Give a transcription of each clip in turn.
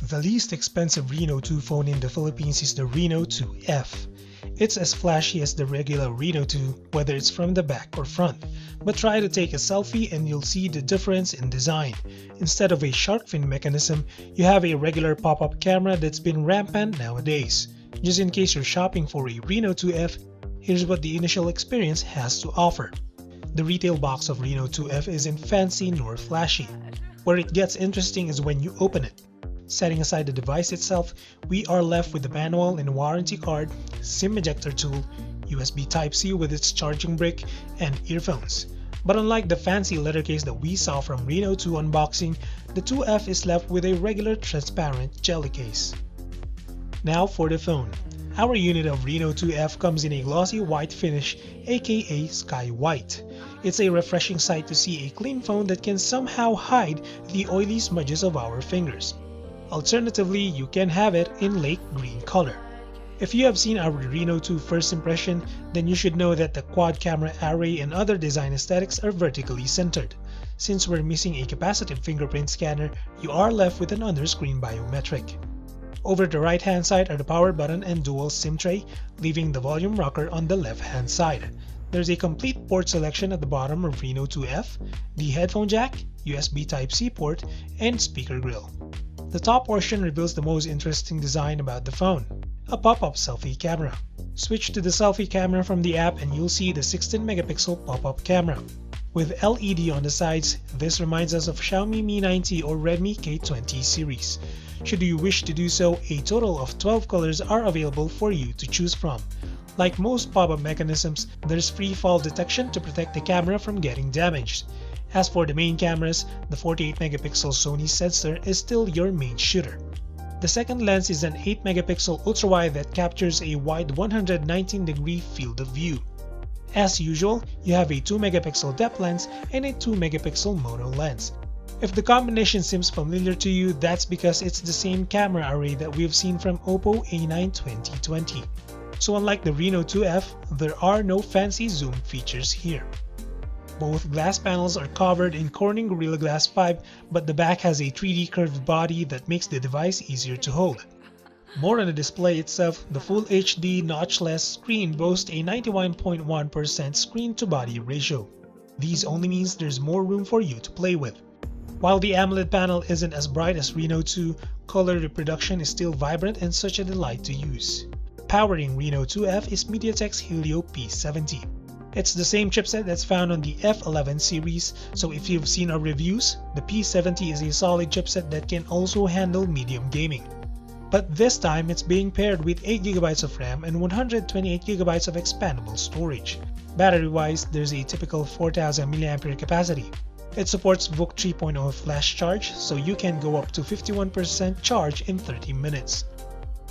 The least expensive Reno 2 phone in the Philippines is the Reno 2F. It's as flashy as the regular Reno 2, whether it's from the back or front. But try to take a selfie and you'll see the difference in design. Instead of a shark fin mechanism, you have a regular pop-up camera that's been rampant nowadays. Just in case you're shopping for a Reno 2F, here's what the initial experience has to offer. The retail box of Reno 2F isn't fancy nor flashy. Where it gets interesting is when you open it. Setting aside the device itself, we are left with the manual and warranty card, SIM ejector tool, USB Type-C with its charging brick, and earphones. But unlike the fancy leather case that we saw from Reno 2 unboxing, the 2F is left with a regular transparent jelly case. Now for the phone. Our unit of Reno 2F comes in a glossy white finish, aka Sky White. It's a refreshing sight to see a clean phone that can somehow hide the oily smudges of our fingers. Alternatively, you can have it in lake green color. If you have seen our Reno 2 first impression, then you should know that the quad camera array and other design aesthetics are vertically centered. Since we're missing a capacitive fingerprint scanner, you are left with an under-screen biometric. Over the right hand side are the power button and dual SIM tray, leaving the volume rocker on the left hand side. There's a complete port selection at the bottom of Reno 2F, the headphone jack, USB Type-C port, and speaker grill. The top portion reveals the most interesting design about the phone, a pop-up selfie camera. Switch to the selfie camera from the app and you'll see the 16-megapixel pop-up camera. With LED on the sides, this reminds us of Xiaomi Mi 90 or Redmi K20 series. Should you wish to do so, a total of 12 colors are available for you to choose from. Like most pop-up mechanisms, there's free fall detection to protect the camera from getting damaged. As for the main cameras, the 48-megapixel Sony sensor is still your main shooter. The second lens is an 8-megapixel ultrawide that captures a wide 119-degree field of view. As usual, you have a 2-megapixel depth lens and a 2-megapixel mono lens. If the combination seems familiar to you, that's because it's the same camera array that we've seen from OPPO A9 2020. So unlike the Reno 2F, there are no fancy zoom features here. Both glass panels are covered in Corning Gorilla Glass 5, but the back has a 3D curved body that makes the device easier to hold. More on the display itself, the Full HD notchless screen boasts a 91.1% screen-to-body ratio. These only means there's more room for you to play with. While the AMOLED panel isn't as bright as Reno 2, color reproduction is still vibrant and such a delight to use. Powering Reno 2F is MediaTek's Helio P70. It's the same chipset that's found on the F11 series, so if you've seen our reviews, the P70 is a solid chipset that can also handle medium gaming. But this time it's being paired with 8GB of RAM and 128GB of expandable storage. Battery-wise, there's a typical 4000 mAh capacity. It supports VOOC 3.0 flash charge, so you can go up to 51% charge in 30 minutes.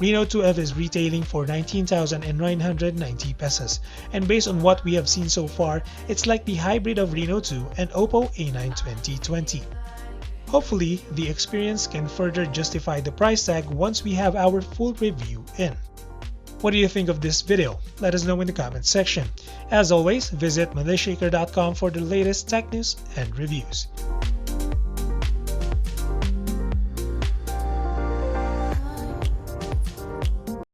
Reno 2F is retailing for 19,990 pesos, and based on what we have seen so far, it's like the hybrid of Reno 2 and OPPO A9 2020. Hopefully, the experience can further justify the price tag once we have our full review in. What do you think of this video? Let us know in the comment section. As always, visit MalayShaker.com for the latest tech news and reviews.